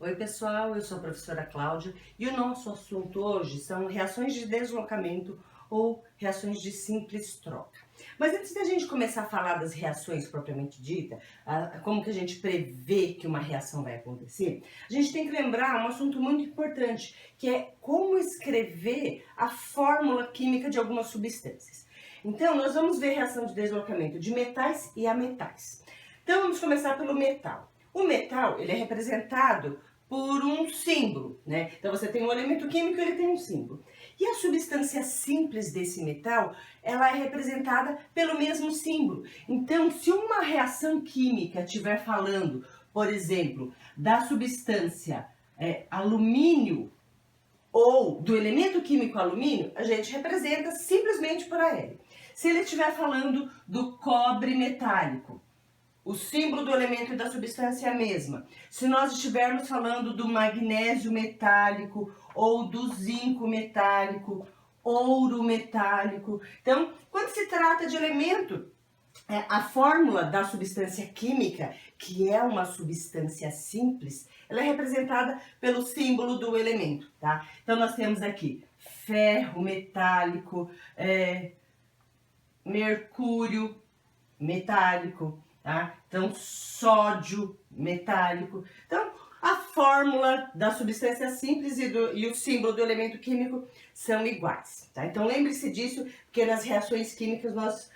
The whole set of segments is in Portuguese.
Oi pessoal, eu sou a professora Cláudia e o nosso assunto hoje são reações de deslocamento ou reações de simples troca. Mas antes da gente começar a falar das reações propriamente dita, como que a gente prevê que uma reação vai acontecer, a gente tem que lembrar um assunto muito importante, que é como escrever a fórmula química de algumas substâncias. Então, nós vamos ver reação de deslocamento de metais e ametais. Então, vamos começar pelo metal. O metal, ele é representado por um símbolo, né? Então você tem um elemento químico, ele tem um símbolo. E a substância simples desse metal, ela é representada pelo mesmo símbolo. Então, se uma reação química estiver falando, por exemplo, da substância alumínio ou do elemento químico alumínio, a gente representa simplesmente por AL. Se ele estiver falando do cobre metálico, o símbolo do elemento e da substância é a mesma. Se nós estivermos falando do magnésio metálico ou do zinco metálico, ouro metálico. Então, quando se trata de elemento, a fórmula da substância química, que é uma substância simples, ela é representada pelo símbolo do elemento, tá? Então, nós temos aqui ferro metálico, mercúrio metálico, tá? Então, sódio metálico. Então, a fórmula da substância simples e o símbolo do elemento químico são iguais, tá? Então, lembre-se disso, porque nas reações químicas, nós,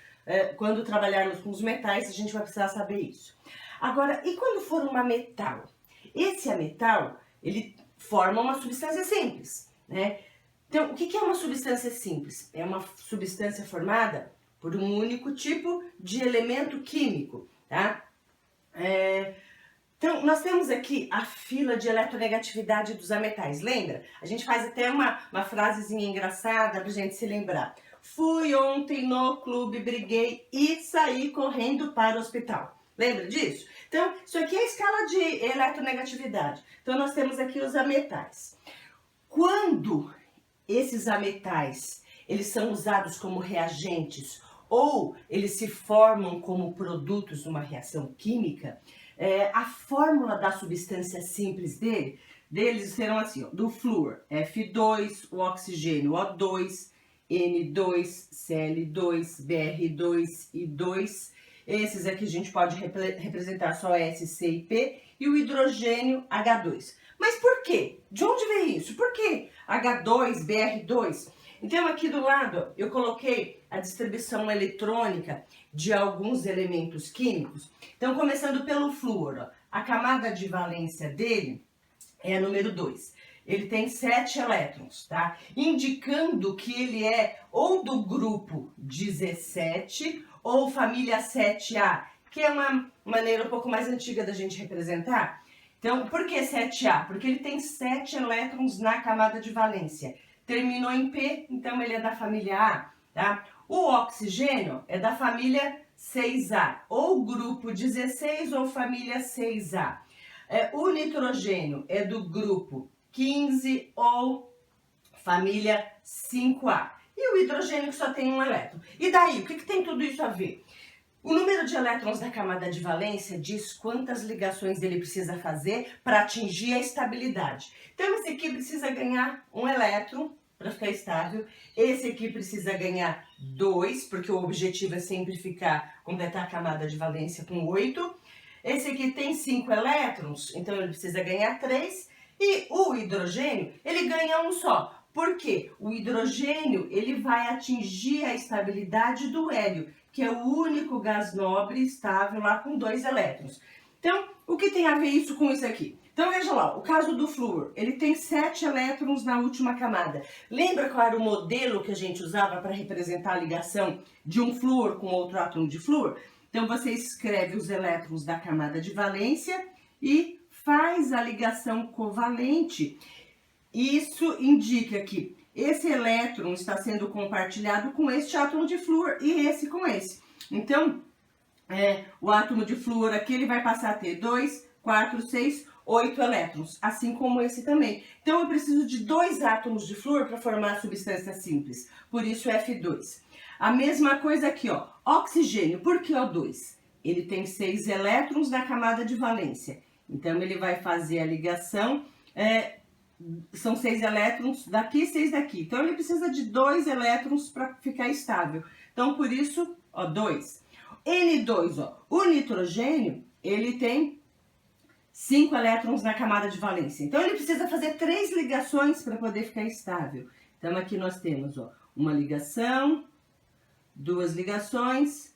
quando trabalharmos com os metais, a gente vai precisar saber isso. Agora, e quando for uma metal? Esse ametal, ele forma uma substância simples, né? Então, o que é uma substância simples? É uma substância formada por um único tipo de elemento químico, tá? Então, nós temos aqui a fila de eletronegatividade dos ametais, lembra? A gente faz até uma frasezinha engraçada pra gente se lembrar. Fui ontem no clube, briguei e saí correndo para o hospital. Lembra disso? Então, isso aqui é a escala de eletronegatividade. Então, nós temos aqui os ametais. Quando esses ametais, eles são usados como reagentes ou eles se formam como produtos numa reação química, a fórmula da substância simples deles serão assim, ó, do flúor, F2, o oxigênio, O2, N2, Cl2, Br2 e 2. Esses aqui a gente pode representar só S, C e P, e o hidrogênio H2. Mas por quê? De onde veio isso? Por que H2, Br2? Então, aqui do lado, eu coloquei a distribuição eletrônica de alguns elementos químicos. Então, começando pelo flúor, ó, a camada de valência dele é a número 2. Ele tem 7 elétrons, tá? Indicando que ele é ou do grupo 17 ou família 7A, que é uma maneira um pouco mais antiga da gente representar. Então, por que 7A? Porque ele tem 7 elétrons na camada de valência. Terminou em P, então ele é da família A, tá? O oxigênio é da família 6A, ou grupo 16 ou família 6A. O nitrogênio é do grupo 15 ou família 5A. E o hidrogênio que só tem um elétron. E daí, o que tem tudo isso a ver? O número de elétrons da camada de valência diz quantas ligações ele precisa fazer para atingir a estabilidade. Então, esse aqui precisa ganhar um elétron para ficar estável. Esse aqui precisa ganhar 2, porque o objetivo é sempre completar a camada de valência com 8. Esse aqui tem 5 elétrons, então ele precisa ganhar 3. E o hidrogênio, ele ganha um só. Por quê? O hidrogênio, ele vai atingir a estabilidade do hélio, que é o único gás nobre estável lá com 2 elétrons. Então, o que tem a ver isso com isso aqui? Então, veja lá, o caso do flúor, ele tem 7 elétrons na última camada. Lembra qual era o modelo que a gente usava para representar a ligação de um flúor com outro átomo de flúor? Então, você escreve os elétrons da camada de valência e faz a ligação covalente. Isso indica que esse elétron está sendo compartilhado com este átomo de flúor e esse com esse. Então, o átomo de flúor aqui ele vai passar a ter 2, 4, 6, 8 elétrons, assim como esse também. Então, eu preciso de 2 átomos de flúor para formar a substância simples, por isso F2. A mesma coisa aqui, ó, oxigênio, por que O2? Ele tem 6 elétrons na camada de valência. Então, ele vai fazer a ligação, são 6 elétrons daqui e 6 daqui. Então, ele precisa de 2 elétrons para ficar estável. Então, por isso, ó, 2. N2, ó, o nitrogênio, ele tem 5 elétrons na camada de valência. Então, ele precisa fazer 3 ligações para poder ficar estável. Então, aqui nós temos, ó, uma ligação, 2 ligações,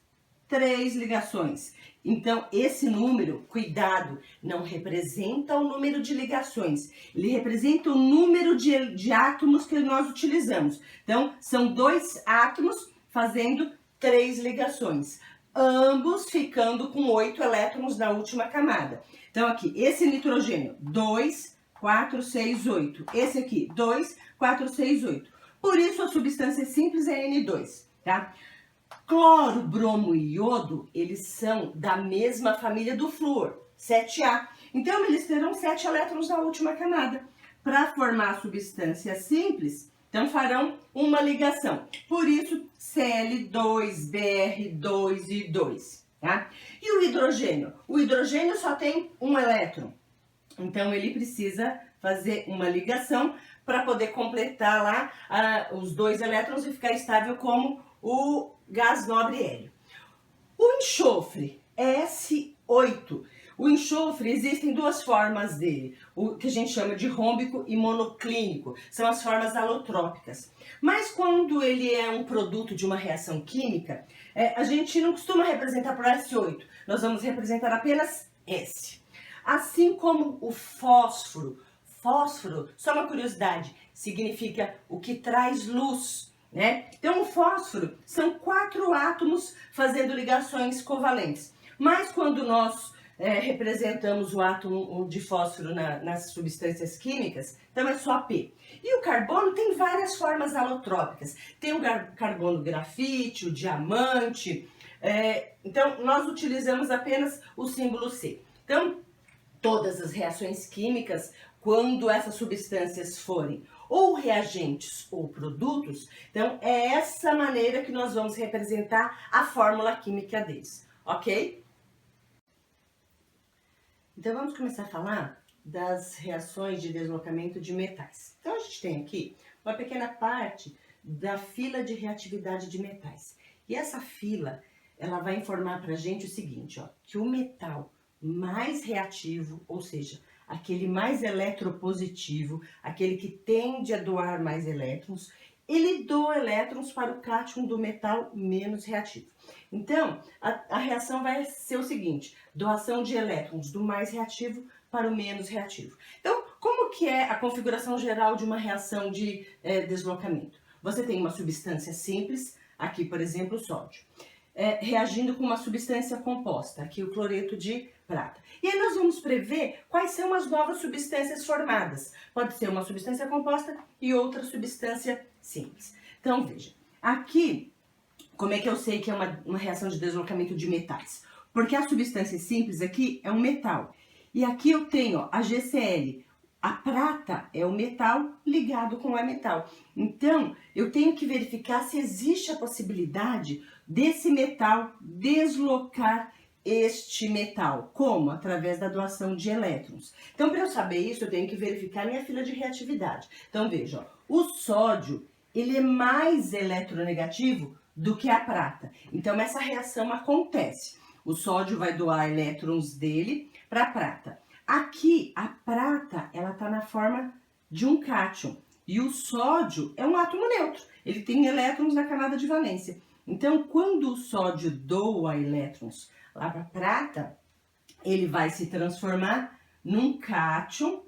3 ligações. Então, esse número, cuidado, não representa o número de ligações. Ele representa o número de átomos que nós utilizamos. Então, são 2 átomos fazendo 3 ligações. Ambos ficando com 8 elétrons na última camada. Então, aqui, esse nitrogênio, 2, 4, 6, 8. Esse aqui, 2, 4, 6, 8. Por isso, a substância simples é N2, tá? Cloro, bromo e iodo, eles são da mesma família do flúor, 7A. Então, eles terão 7 elétrons na última camada. Para formar a substância simples, então farão uma ligação. Por isso, Cl2, Br2 e 2, tá? E o hidrogênio? O hidrogênio só tem um elétron. Então, ele precisa fazer uma ligação para poder completar lá os 2 elétrons e ficar estável como o gás nobre hélio. O enxofre, S8. O enxofre, existem 2 formas dele, o que a gente chama de rômbico e monoclínico, são as formas alotrópicas. Mas quando ele é um produto de uma reação química, a gente não costuma representar por S8, nós vamos representar apenas S. Assim como o fósforo. Fósforo, só uma curiosidade, significa o que traz luz, né? Então, o fósforo são 4 átomos fazendo ligações covalentes. Mas quando nós representamos o átomo de fósforo nas substâncias químicas, então é só P. E o carbono tem várias formas alotrópicas. Tem o carbono grafite, o diamante. Então, nós utilizamos apenas o símbolo C. Então, todas as reações químicas, quando essas substâncias forem ou reagentes ou produtos, então é essa maneira que nós vamos representar a fórmula química deles, ok? Então vamos começar a falar das reações de deslocamento de metais. Então a gente tem aqui uma pequena parte da fila de reatividade de metais. E essa fila, ela vai informar para a gente o seguinte, ó, que o metal mais reativo, ou seja, aquele mais eletropositivo, aquele que tende a doar mais elétrons, ele doa elétrons para o cátion do metal menos reativo. Então, a reação vai ser o seguinte, doação de elétrons do mais reativo para o menos reativo. Então, como que é a configuração geral de uma reação de deslocamento? Você tem uma substância simples, aqui, por exemplo, o sódio, reagindo com uma substância composta, aqui o cloreto de prata. E aí nós vamos prever quais são as novas substâncias formadas. Pode ser uma substância composta e outra substância simples. Então, veja, aqui, como é que eu sei que é uma reação de deslocamento de metais? Porque a substância simples aqui é um metal. E aqui eu tenho ó, a GCl. A prata é o metal ligado com o metal. Então, eu tenho que verificar se existe a possibilidade desse metal deslocar este metal. Como? Através da doação de elétrons. Então, para eu saber isso, eu tenho que verificar minha fila de reatividade. Então, veja, ó, o sódio, ele é mais eletronegativo do que a prata. Então, essa reação acontece. O sódio vai doar elétrons dele para a prata. Aqui, a prata, ela está na forma de um cátion. E o sódio é um átomo neutro. Ele tem elétrons na camada de valência. Então, quando o sódio doa elétrons lá para a prata, ele vai se transformar num cátion,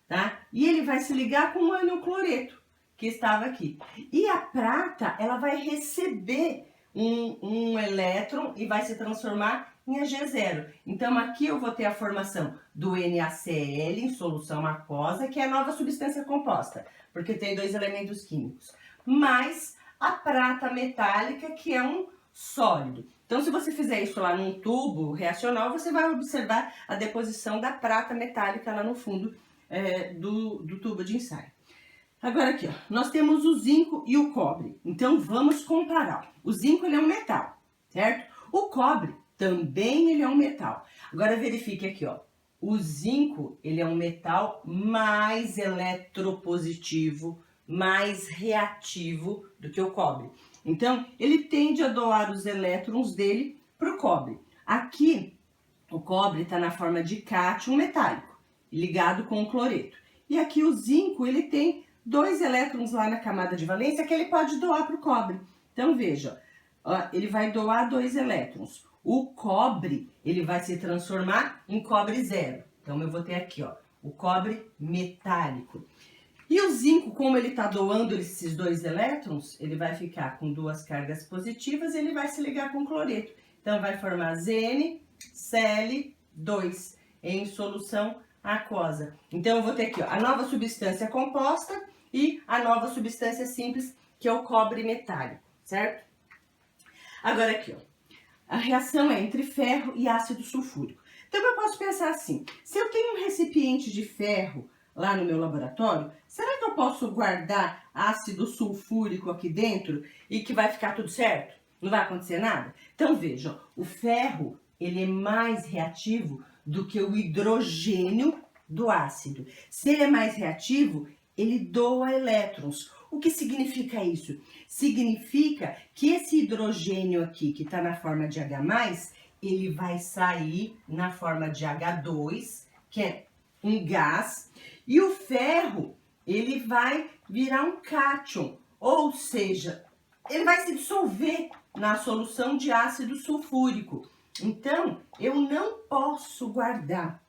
tá? E ele vai se ligar com o ânion cloreto, que estava aqui. E a prata, ela vai receber um elétron e vai se transformar em Ag0. Então, aqui eu vou ter a formação do NaCl em solução aquosa, que é a nova substância composta, porque tem 2 elementos químicos. Mais a prata metálica, que é um sólido. Então, se você fizer isso lá num tubo reacional, você vai observar a deposição da prata metálica lá no fundo do tubo de ensaio. Agora aqui, ó, nós temos o zinco e o cobre. Então, vamos comparar. O zinco, ele é um metal, certo? O cobre também ele é um metal. Agora, verifique aqui, ó. o zinco, ele é um metal mais eletropositivo, mais reativo do que o cobre. Então, ele tende a doar os elétrons dele para o cobre. Aqui, o cobre está na forma de cátion metálico, ligado com o cloreto. E aqui o zinco, ele tem 2 elétrons lá na camada de valência que ele pode doar para o cobre. Então, veja, ó, ele vai doar 2 elétrons. O cobre, ele vai se transformar em cobre zero. Então, eu vou ter aqui, ó, o cobre metálico. E o zinco, como ele está doando esses 2 elétrons, ele vai ficar com 2 cargas positivas e ele vai se ligar com o cloreto. Então, vai formar ZnCl2 em solução aquosa. Então, eu vou ter aqui, ó, a nova substância composta e a nova substância simples, que é o cobre metálico, certo? Agora aqui, ó, a reação é entre ferro e ácido sulfúrico. Então, eu posso pensar assim, se eu tenho um recipiente de ferro lá no meu laboratório, será que eu posso guardar ácido sulfúrico aqui dentro e que vai ficar tudo certo? Não vai acontecer nada? Então, vejam, o ferro, ele é mais reativo do que o hidrogênio do ácido. Se ele é mais reativo, ele doa elétrons. O que significa isso? Significa que esse hidrogênio aqui, que está na forma de H+, ele vai sair na forma de H2, que é um gás, e o ferro, ele vai virar um cátion, ou seja, ele vai se dissolver na solução de ácido sulfúrico. Então, eu não posso guardar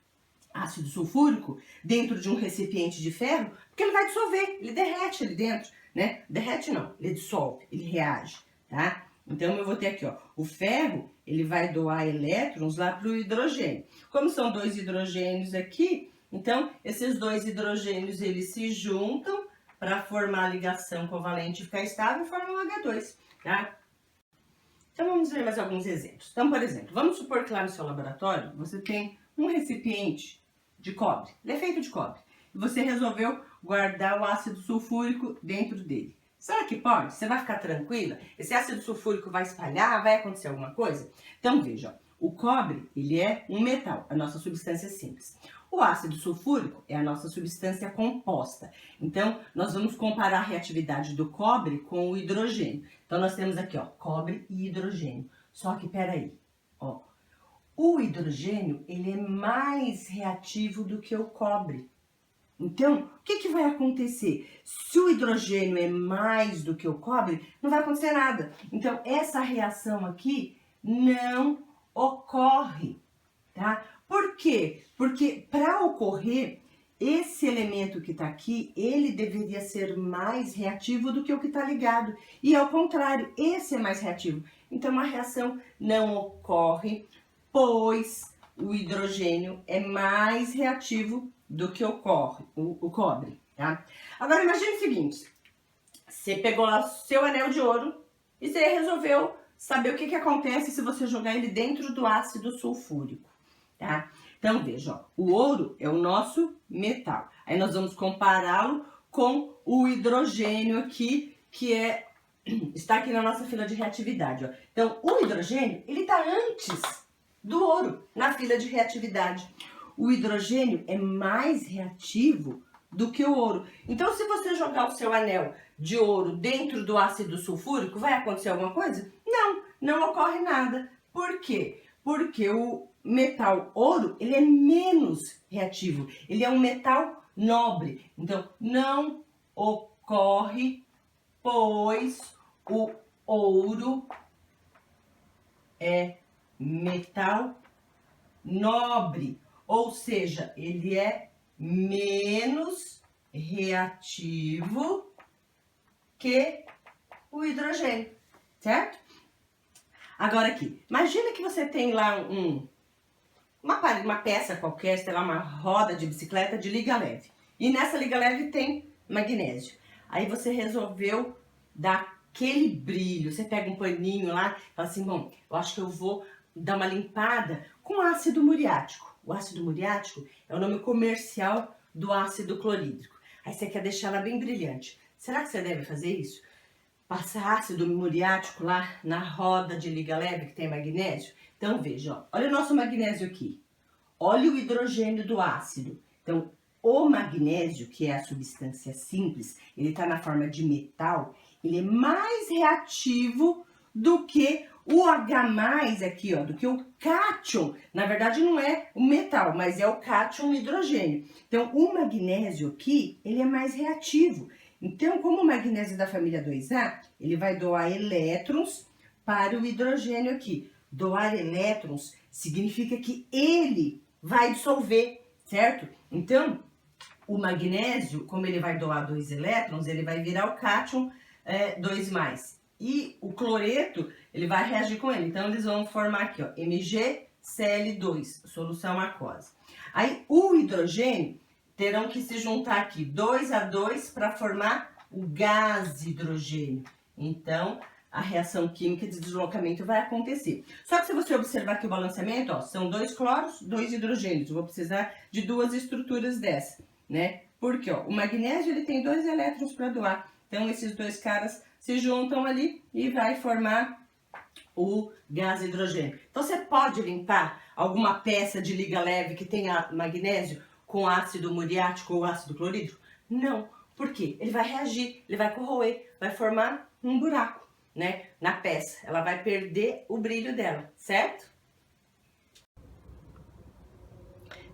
ácido sulfúrico dentro de um recipiente de ferro, porque ele vai dissolver, ele derrete ali dentro, né? Derrete não, ele dissolve, ele reage, tá? Então, eu vou ter aqui, ó, o ferro, ele vai doar elétrons lá para o hidrogênio. Como são 2 hidrogênios aqui, então, esses 2 hidrogênios, eles se juntam para formar a ligação covalente e ficar estável e formam um H2, tá? Então, vamos ver mais alguns exemplos. Então, por exemplo, vamos supor que lá no seu laboratório, você tem um recipiente de cobre, ele é feito de cobre, e você resolveu guardar o ácido sulfúrico dentro dele. Será que pode? Você vai ficar tranquila? Esse ácido sulfúrico vai espalhar? Vai acontecer alguma coisa? Então, veja, o cobre, ele é um metal, a nossa substância simples. O ácido sulfúrico é a nossa substância composta. Então, nós vamos comparar a reatividade do cobre com o hidrogênio. Então, nós temos aqui, ó, cobre e hidrogênio. Só que, peraí, ó, o hidrogênio, ele é mais reativo do que o cobre. Então, o que vai acontecer? Se o hidrogênio é mais do que o cobre, não vai acontecer nada. Então, essa reação aqui não ocorre, tá? Por quê? Porque para ocorrer, esse elemento que está aqui, ele deveria ser mais reativo do que o que está ligado. E ao contrário, esse é mais reativo. Então, a reação não ocorre, pois o hidrogênio é mais reativo do que o cobre, tá? Agora, imagine o seguinte, você pegou lá o seu anel de ouro e você resolveu saber o que acontece se você jogar ele dentro do ácido sulfúrico, tá? Então, veja, ó, o ouro é o nosso metal. Aí nós vamos compará-lo com o hidrogênio aqui, que está aqui na nossa fila de reatividade, ó. Então, o hidrogênio, ele está antes do ouro na fila de reatividade. O hidrogênio é mais reativo do que o ouro. Então, se você jogar o seu anel de ouro dentro do ácido sulfúrico, vai acontecer alguma coisa? Não, não ocorre nada. Por quê? Porque o metal ouro, ele é menos reativo. Ele é um metal nobre. Então, não ocorre, pois o ouro é metal nobre. Ou seja, ele é menos reativo que o hidrogênio, certo? Agora aqui, imagina que você tem lá uma peça qualquer, sei lá, uma roda de bicicleta de liga leve. E nessa liga leve tem magnésio. Aí você resolveu dar aquele brilho, você pega um paninho lá e fala assim, bom, eu acho que eu vou dar uma limpada com ácido muriático. O ácido muriático é o nome comercial do ácido clorídrico. Aí você quer deixar ela bem brilhante. Será que você deve fazer isso? Passar ácido muriático lá na roda de liga leve que tem magnésio? Então veja, ó, olha o nosso magnésio aqui. olha o hidrogênio do ácido. Então, o magnésio, que é a substância simples, ele está na forma de metal, ele é mais reativo do que o H+, aqui, ó, do que o cátion. Na verdade, não é o metal, mas é o cátion hidrogênio. Então, o magnésio aqui, ele é mais reativo. Então, como o magnésio é da família 2A, ele vai doar elétrons para o hidrogênio aqui. Doar elétrons significa que ele vai dissolver, certo? Então, o magnésio, como ele vai doar 2 elétrons, ele vai virar o cátion 2+. E o cloreto, ele vai reagir com ele. Então, eles vão formar aqui, ó, MgCl2, solução aquosa. Aí, o hidrogênio terão que se juntar aqui 2 a 2 para formar o gás hidrogênio. Então, a reação química de deslocamento vai acontecer. Só que se você observar aqui o balanceamento, ó, são 2 cloros, 2 hidrogênios. Eu vou precisar de 2 estruturas dessa, né? Porque, ó, o magnésio, ele tem 2 elétrons para doar. Então, esses 2 caras se juntam ali e vai formar o gás hidrogênio. Então, você pode limpar alguma peça de liga leve que tenha magnésio com ácido muriático ou ácido clorídrico? Não. Por quê? Ele vai reagir, ele vai corroer, vai formar um buraco, né, na peça. Ela vai perder o brilho dela, certo?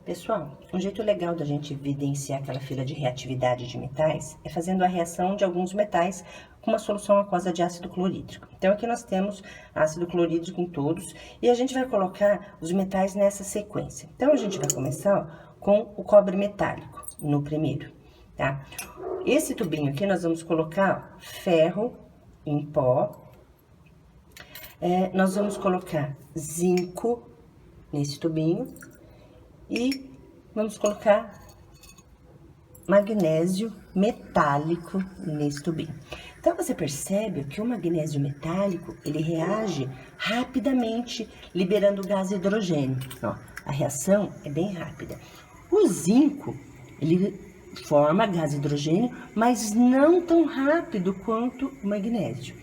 Pessoal, um jeito legal da gente evidenciar aquela fila de reatividade de metais é fazendo a reação de alguns metais com uma solução aquosa de ácido clorídrico. Então, aqui nós temos ácido clorídrico em todos e a gente vai colocar os metais nessa sequência. Então, a gente vai começar, ó, com o cobre metálico no primeiro, tá? Esse tubinho aqui nós vamos colocar, ó, ferro em pó. Nós vamos colocar zinco nesse tubinho. E vamos colocar magnésio metálico nesse tubinho. Então, você percebe que o magnésio metálico, ele reage rapidamente, liberando o gás hidrogênio. Ó, a reação é bem rápida. O zinco, ele forma gás hidrogênio, mas não tão rápido quanto o magnésio.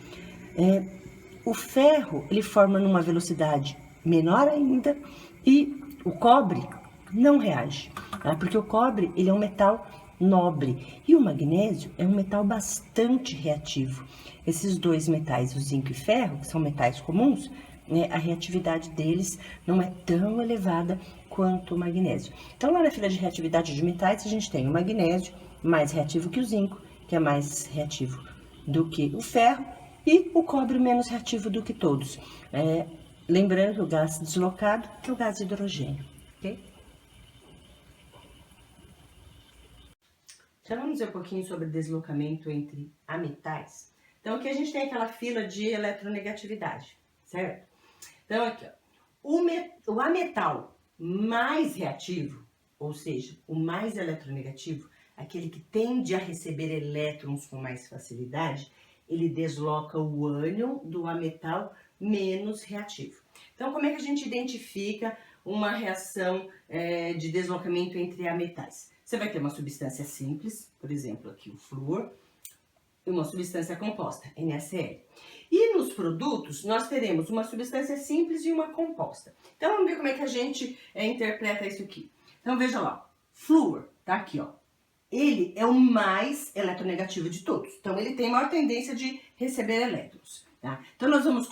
O ferro, ele forma numa velocidade menor ainda e o cobre não reage, tá? Porque o cobre, ele é um metal nobre e o magnésio é um metal bastante reativo. Esses dois metais, o zinco e o ferro, que são metais comuns, né, a reatividade deles não é tão elevada quanto o magnésio. Então, lá na fila de reatividade de metais, a gente tem o magnésio mais reativo que o zinco, que é mais reativo do que o ferro, e o cobre menos reativo do que todos. Lembrando que o gás deslocado é o gás hidrogênio, ok? Já vamos ver um pouquinho sobre deslocamento entre ametais. Então, aqui a gente tem aquela fila de eletronegatividade, certo? Então, aqui, ó, o ametal mais reativo, ou seja, o mais eletronegativo, aquele que tende a receber elétrons com mais facilidade, ele desloca o ânion do ametal menos reativo. Então, como é que a gente identifica uma reação de deslocamento entre ametais? Você vai ter uma substância simples, por exemplo, aqui o flúor, e uma substância composta, NaCl. E nos produtos, nós teremos uma substância simples e uma composta. Então, vamos ver como é que a gente interpreta isso aqui. Então, veja lá, flúor, tá aqui, ó. Ele é o mais eletronegativo de todos. Então, ele tem maior tendência de receber elétrons, tá? Então, nós vamos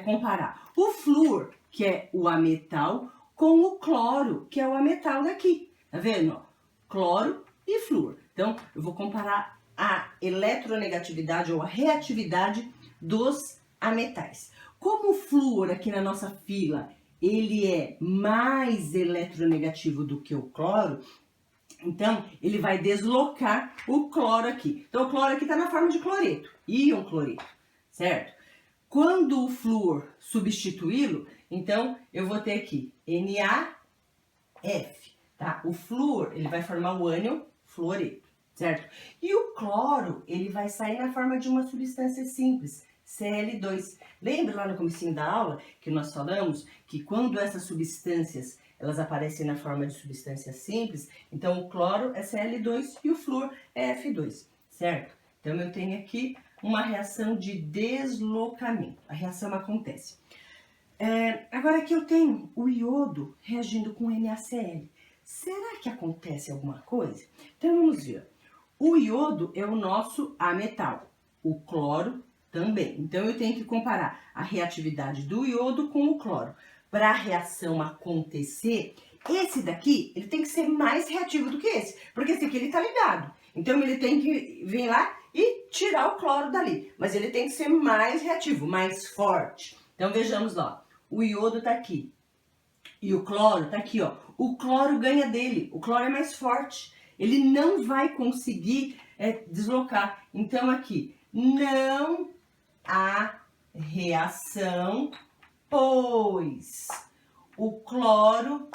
comparar o flúor, que é o ametal, com o cloro, que é o ametal daqui. Tá vendo, ó? Cloro e flúor. Então, eu vou comparar a eletronegatividade ou a reatividade dos ametais. Como o flúor aqui na nossa fila, ele é mais eletronegativo do que o cloro, então ele vai deslocar o cloro aqui. Então, o cloro aqui está na forma de cloreto, íon cloreto, certo? Quando o flúor substituí-lo, então eu vou ter aqui NaF. Tá? O flúor, ele vai formar o ânion fluoreto, certo? E o cloro, ele vai sair na forma de uma substância simples, Cl2. Lembra lá no comecinho da aula que nós falamos que quando essas substâncias, elas aparecem na forma de substância simples, então o cloro é Cl2 e o flúor é F2, certo? Então eu tenho aqui uma reação de deslocamento. A reação acontece. Agora aqui eu tenho o iodo reagindo com NaCl. Será que acontece alguma coisa? Então vamos ver. O iodo é o nosso ametal, o cloro também. Então eu tenho que comparar a reatividade do iodo com o cloro. Para a reação acontecer, esse daqui ele tem que ser mais reativo do que esse, porque esse aqui ele tá ligado. Então ele tem que vir lá e tirar o cloro dali, mas ele tem que ser mais reativo, mais forte. Então vejamos lá, o iodo tá aqui e o cloro tá aqui, ó. O cloro ganha dele, o cloro é mais forte, ele não vai conseguir deslocar. Então aqui, não há reação, pois o cloro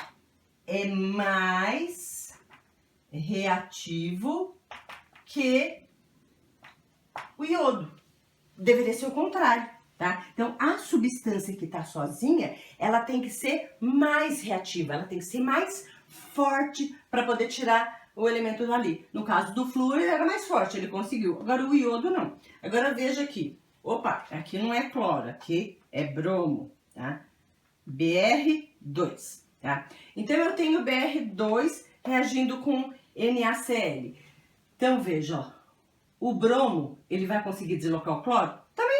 é mais reativo que o iodo. Deveria ser o contrário, tá? Então, a substância que tá sozinha, ela tem que ser mais reativa, ela tem que ser mais forte para poder tirar o elemento dali. No caso do flúor, ele era mais forte, ele conseguiu. Agora, o iodo, não. Agora, veja aqui. Opa, aqui não é cloro, aqui é bromo, tá? Br2, tá? Então, eu tenho Br2 reagindo com NaCl. Então, veja, ó. O bromo, ele vai conseguir deslocar o cloro? Também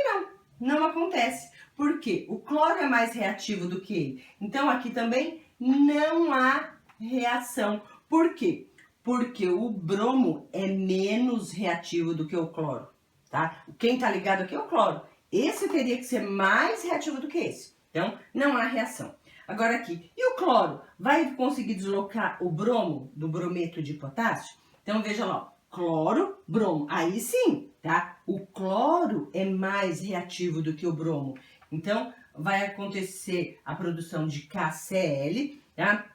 não acontece. Por quê? O cloro é mais reativo do que ele. Então, aqui também não há reação. Por quê? Porque o bromo é menos reativo do que o cloro, tá? Quem tá ligado aqui é o cloro. Esse teria que ser mais reativo do que esse. Então, não há reação. Agora aqui, e o cloro? Vai conseguir deslocar o bromo do brometo de potássio? Então, veja lá, ó. Cloro, bromo. Aí sim, tá? O cloro é mais reativo do que o bromo. Então, vai acontecer a produção de KCl, tá?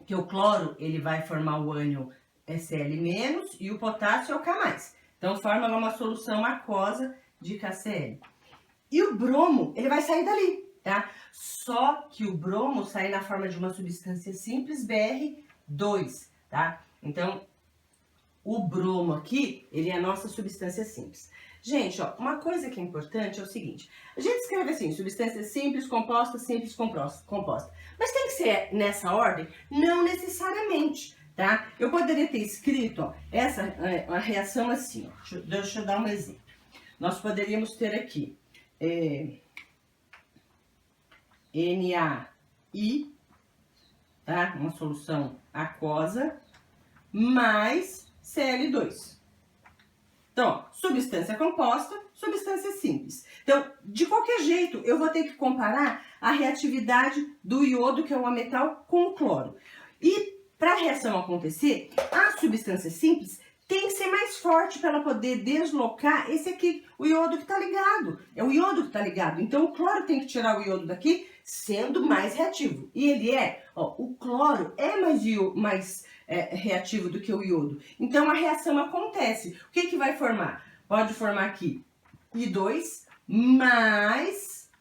Que o cloro, ele vai formar o ânion Cl- e o potássio é o K+. Então, forma uma solução aquosa de KCl. E o bromo, ele vai sair dali, tá? Só que o bromo sai na forma de uma substância simples, Br2, tá? Então, o bromo aqui, ele é a nossa substância simples. Gente, ó, uma coisa que é importante é o seguinte. A gente escreve assim, substância simples, composta. Mas tem que ser nessa ordem? Não necessariamente, tá? Eu poderia ter escrito, ó, a reação assim, ó. Deixa eu dar um exemplo. Nós poderíamos ter aqui NaI, tá? Uma solução aquosa, mais Cl2. Então, ó, substância composta, substância simples. Então, de qualquer jeito, eu vou ter que comparar a reatividade do iodo, que é o ametal, com o cloro. E para a reação acontecer, a substância simples tem que ser mais forte para ela poder deslocar esse aqui, o iodo que está ligado. É o iodo que está ligado. Então, o cloro tem que tirar o iodo daqui, sendo mais reativo. E ele o cloro é mais reativo do que o iodo. Então, a reação acontece. O que vai formar? Pode formar aqui I2 mais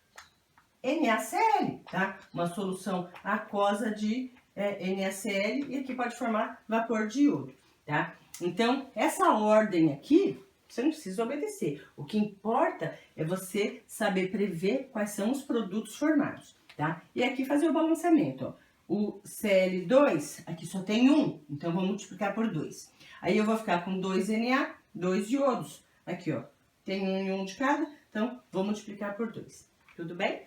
NaCl, tá? Uma solução aquosa de NaCl e aqui pode formar vapor de iodo, tá? Então, essa ordem aqui, você não precisa obedecer. O que importa é você saber prever quais são os produtos formados, tá? E aqui fazer o balanceamento, ó. O Cl2, aqui só tem um, então vou multiplicar por 2. Aí eu vou ficar com 2 Na, 2 iodos. Aqui, ó, tem um e um de cada, então vou multiplicar por 2. Tudo bem?